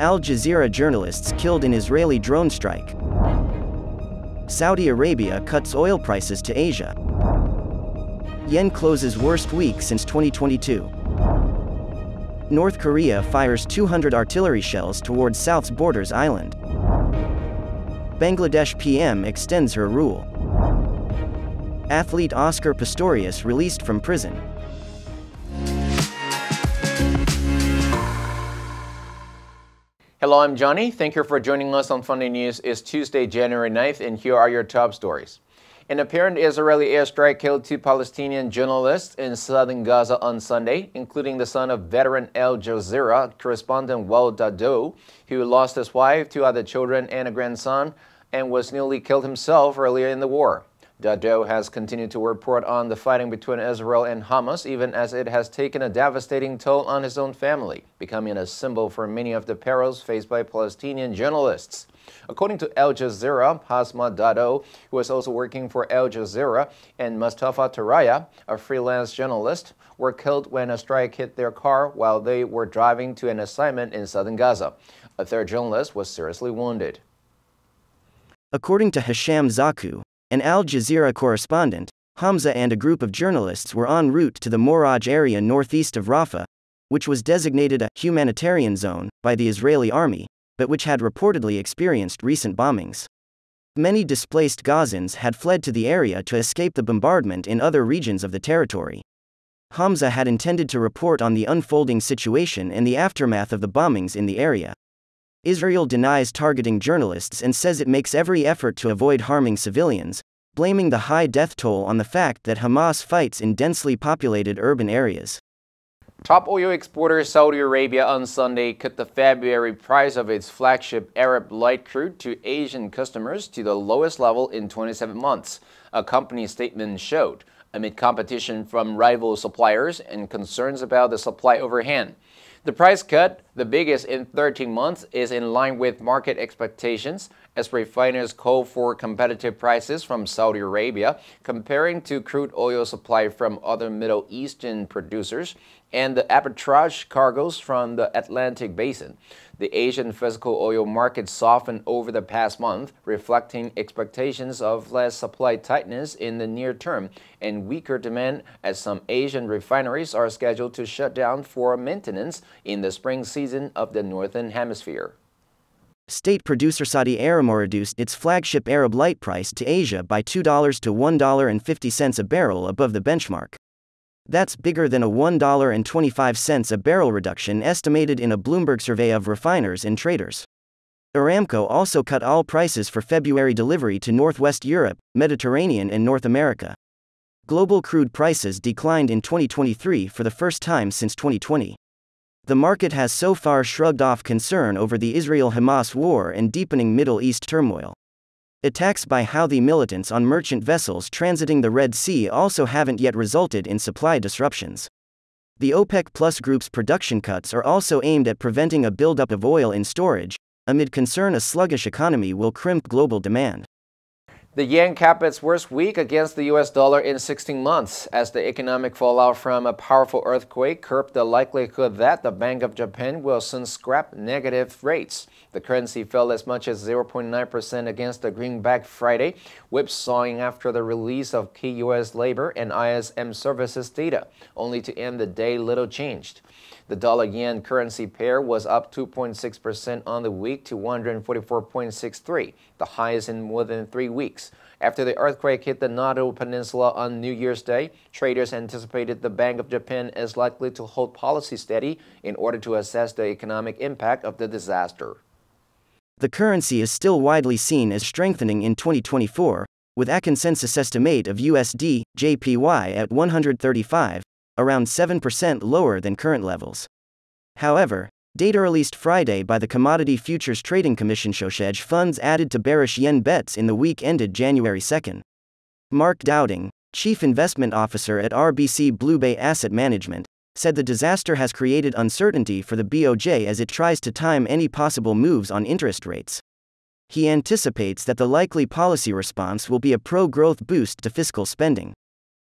Al Jazeera journalists killed in Israeli drone strike. Saudi Arabia cuts oil prices to Asia. Yen closes worst week since 2022. North Korea fires 200 artillery shells towards South's borders island. Bangladesh PM extends her rule. Athlete Oscar Pistorius released from prison. Hello, I'm Johnny. Thank you for joining us on Funday News. It's Tuesday, January 9th, and here are your top stories. An apparent Israeli airstrike killed 2 Palestinian journalists in southern Gaza on Sunday, including the son of veteran Al Jazeera correspondent Wael Dahdouh, who lost his wife, 2 other children, and a grandson, and was nearly killed himself earlier in the war. Dahdouh has continued to report on the fighting between Israel and Hamas, even as it has taken a devastating toll on his own family, becoming a symbol for many of the perils faced by Palestinian journalists. According to Al Jazeera, Hasma Dahdouh, who was also working for Al Jazeera, and Mustafa Taraya, a freelance journalist, were killed when a strike hit their car while they were driving to an assignment in southern Gaza. A third journalist was seriously wounded. According to Hisham Zaku, an Al Jazeera correspondent, Hamza and a group of journalists were en route to the Moraj area northeast of Rafah, which was designated a humanitarian zone by the Israeli army, but which had reportedly experienced recent bombings. Many displaced Gazans had fled to the area to escape the bombardment in other regions of the territory. Hamza had intended to report on the unfolding situation and the aftermath of the bombings in the area. Israel denies targeting journalists and says it makes every effort to avoid harming civilians, blaming the high death toll on the fact that Hamas fights in densely populated urban areas. Top oil exporter Saudi Arabia on Sunday cut the February price of its flagship Arab light crude to Asian customers to the lowest level in 27 months, a company statement showed, amid competition from rival suppliers and concerns about the supply overhang. The price cut, the biggest in 13 months, is in line with market expectations as refiners call for competitive prices from Saudi Arabia, comparing to crude oil supply from other Middle Eastern producers and the arbitrage cargoes from the Atlantic Basin. The Asian physical oil market softened over the past month, reflecting expectations of less supply tightness in the near term and weaker demand as some Asian refineries are scheduled to shut down for maintenance in the spring season of the Northern Hemisphere. State producer Saudi Arabia reduced its flagship Arab light price to Asia by $2 to $1.50 a barrel above the benchmark. That's bigger than a $1.25 a barrel reduction estimated in a Bloomberg survey of refiners and traders. Aramco also cut all prices for February delivery to Northwest Europe, Mediterranean and North America. Global crude prices declined in 2023 for the first time since 2020. The market has so far shrugged off concern over the Israel-Hamas war and deepening Middle East turmoil. Attacks by Houthi militants on merchant vessels transiting the Red Sea also haven't yet resulted in supply disruptions. The OPEC Plus group's production cuts are also aimed at preventing a buildup of oil in storage, amid concern a sluggish economy will crimp global demand. The yen capped its worst week against the US dollar in 16 months as the economic fallout from a powerful earthquake curbed the likelihood that the Bank of Japan will soon scrap negative rates. The currency fell as much as 0.9% against the greenback Friday, whipsawing after the release of key U.S. labor and ISM services data, only to end the day little changed. The dollar-yen currency pair was up 2.6% on the week to 144.63, the highest in more than 3 weeks. After the earthquake hit the Noto Peninsula on New Year's Day, traders anticipated the Bank of Japan is likely to hold policy steady in order to assess the economic impact of the disaster. The currency is still widely seen as strengthening in 2024, with a consensus estimate of USD JPY at 135, around 7% lower than current levels. However, data released Friday by the Commodity Futures Trading Commission showed hedge funds added to bearish yen bets in the week ended January 2. Mark Dowding, chief investment officer at RBC Blue Bay Asset Management, said the disaster has created uncertainty for the BOJ as it tries to time any possible moves on interest rates. He anticipates that the likely policy response will be a pro-growth boost to fiscal spending.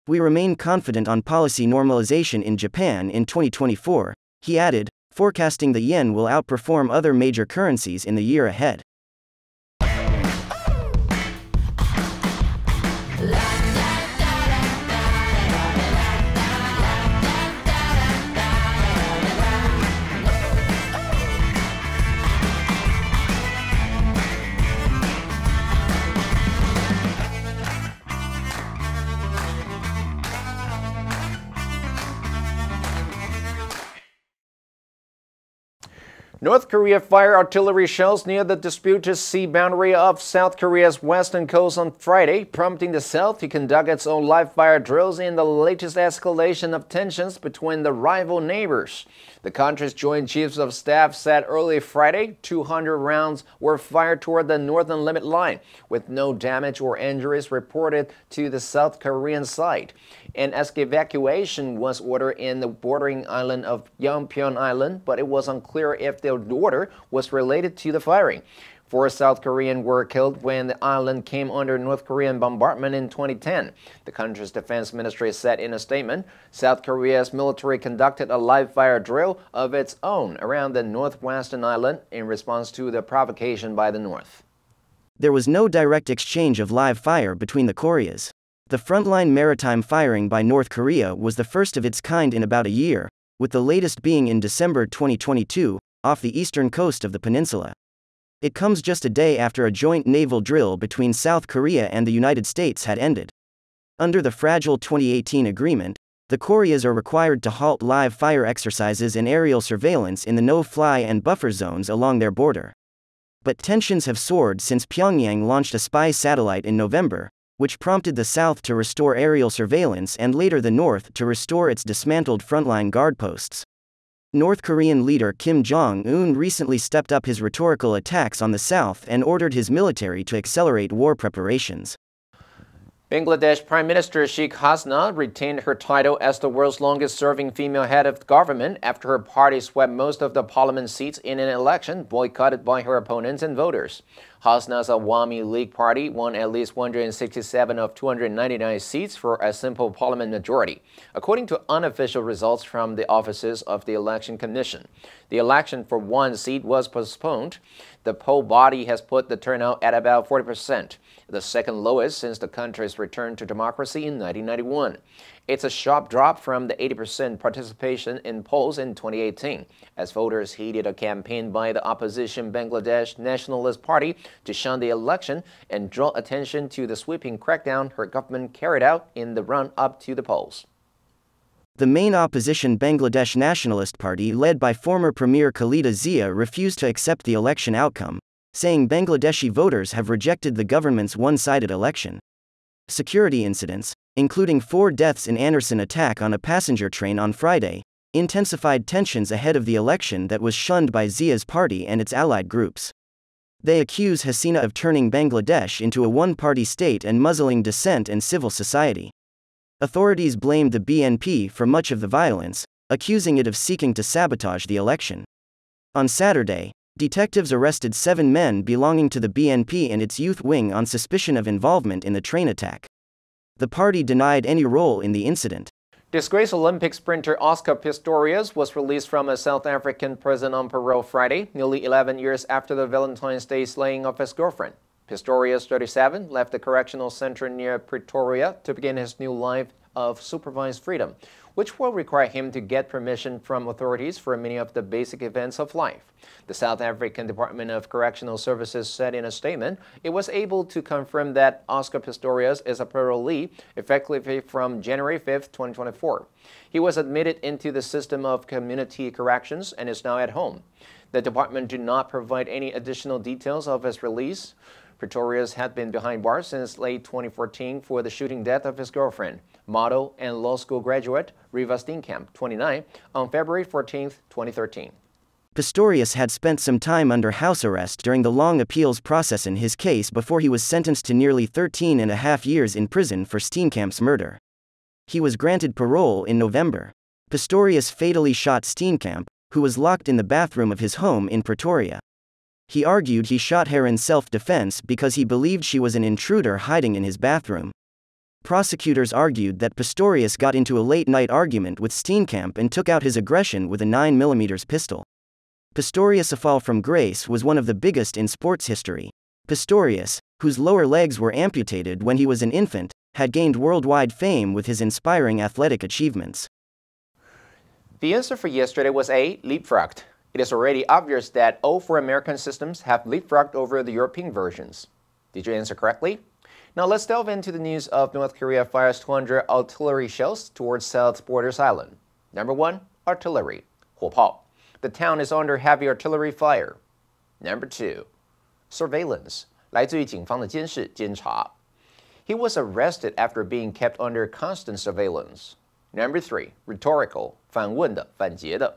We remain confident on policy normalization in Japan in 2024, he added, forecasting the yen will outperform other major currencies in the year ahead. North Korea fired artillery shells near the disputed sea boundary of South Korea's western coast on Friday, prompting the South to conduct its own live-fire drills in the latest escalation of tensions between the rival neighbors. The country's Joint Chiefs of Staff said early Friday 200 rounds were fired toward the northern limit line, with no damage or injuries reported to the South Korean side. An evacuation was ordered in the bordering island of Yeonpyeon Island, but it was unclear if the order was related to the firing. 4 South Koreans were killed when the island came under North Korean bombardment in 2010. The country's defense ministry said in a statement, South Korea's military conducted a live-fire drill of its own around the northwestern island in response to the provocation by the North. There was no direct exchange of live fire between the Koreas. The frontline maritime firing by North Korea was the first of its kind in about a year, with the latest being in December 2022, off the eastern coast of the peninsula. It comes just a day after a joint naval drill between South Korea and the United States had ended. Under the fragile 2018 agreement, the Koreas are required to halt live fire exercises and aerial surveillance in the no-fly and buffer zones along their border. But tensions have soared since Pyongyang launched a spy satellite in November, which prompted the South to restore aerial surveillance and later the North to restore its dismantled frontline guard posts. North Korean leader Kim Jong-un recently stepped up his rhetorical attacks on the South and ordered his military to accelerate war preparations. Bangladesh Prime Minister Sheikh Hasina retained her title as the world's longest-serving female head of government after her party swept most of the parliament seats in an election boycotted by her opponents and voters. Hasina's Awami League party won at least 167 of 299 seats for a simple parliament majority, according to unofficial results from the offices of the Election Commission. The election for one seat was postponed. The poll body has put the turnout at about 40%, the second lowest since the country's return to democracy in 1991. It's a sharp drop from the 80% participation in polls in 2018, as voters heeded a campaign by the opposition Bangladesh Nationalist Party to shun the election and draw attention to the sweeping crackdown her government carried out in the run-up to the polls. The main opposition Bangladesh Nationalist Party, led by former Premier Khalida Zia, refused to accept the election outcome, saying Bangladeshi voters have rejected the government's one-sided election. Security incidents, including 4 deaths in Anderson attack on a passenger train on Friday, intensified tensions ahead of the election that was shunned by Zia's party and its allied groups. They accuse Hasina of turning Bangladesh into a one-party state and muzzling dissent and civil society. Authorities blamed the BNP for much of the violence, accusing it of seeking to sabotage the election. On Saturday, detectives arrested 7 men belonging to the BNP and its youth wing on suspicion of involvement in the train attack. The party denied any role in the incident. Disgraced Olympic sprinter Oscar Pistorius was released from a South African prison on parole Friday, nearly 11 years after the Valentine's Day slaying of his girlfriend. Pistorius, 37, left the correctional center near Pretoria to begin his new life of supervised freedom, which will require him to get permission from authorities for many of the basic events of life. The South African Department of Correctional Services said in a statement it was able to confirm that Oscar Pistorius is a parolee effectively from January 5, 2024. He was admitted into the system of community corrections and is now at home. The department did not provide any additional details of his release. Pistorius had been behind bars since late 2014 for the shooting death of his girlfriend, model and law school graduate Riva Steenkamp, 29, on February 14, 2013. Pistorius had spent some time under house arrest during the long appeals process in his case before he was sentenced to nearly 13.5 years in prison for Steenkamp's murder. He was granted parole in November. Pistorius fatally shot Steenkamp, who was locked in the bathroom of his home in Pretoria. He argued he shot her in self-defense because he believed she was an intruder hiding in his bathroom. Prosecutors argued that Pistorius got into a late-night argument with Steenkamp and took out his aggression with a 9mm pistol. Pistorius' fall from grace was one of the biggest in sports history. Pistorius, whose lower legs were amputated when he was an infant, had gained worldwide fame with his inspiring athletic achievements. The answer for yesterday was A, leapfrogged. It is already obvious that all four American systems have leapfrogged over the European versions. Did you answer correctly? Now let's delve into the news of North Korea fires 200 artillery shells towards South Borders Island. Number 1, artillery, 火炮. The town is under heavy artillery fire. Number 2, surveillance, 来自于警方的监视、监察. He was arrested after being kept under constant surveillance. Number 3, rhetorical, 反问的、反诘的.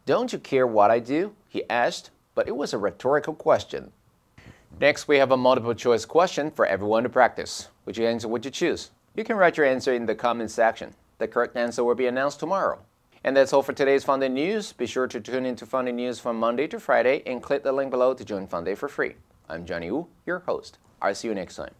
Don't you care what I do? He asked, but it was a rhetorical question. Next, we have a multiple choice question for everyone to practice. Which answer would you choose? You can write your answer in the comment section. The correct answer will be announced tomorrow. And that's all for today's Funday News. Be sure to tune into Funday News from Monday to Friday and click the link below to join Funday for free. I'm Johnny Wu, your host. I'll see you next time.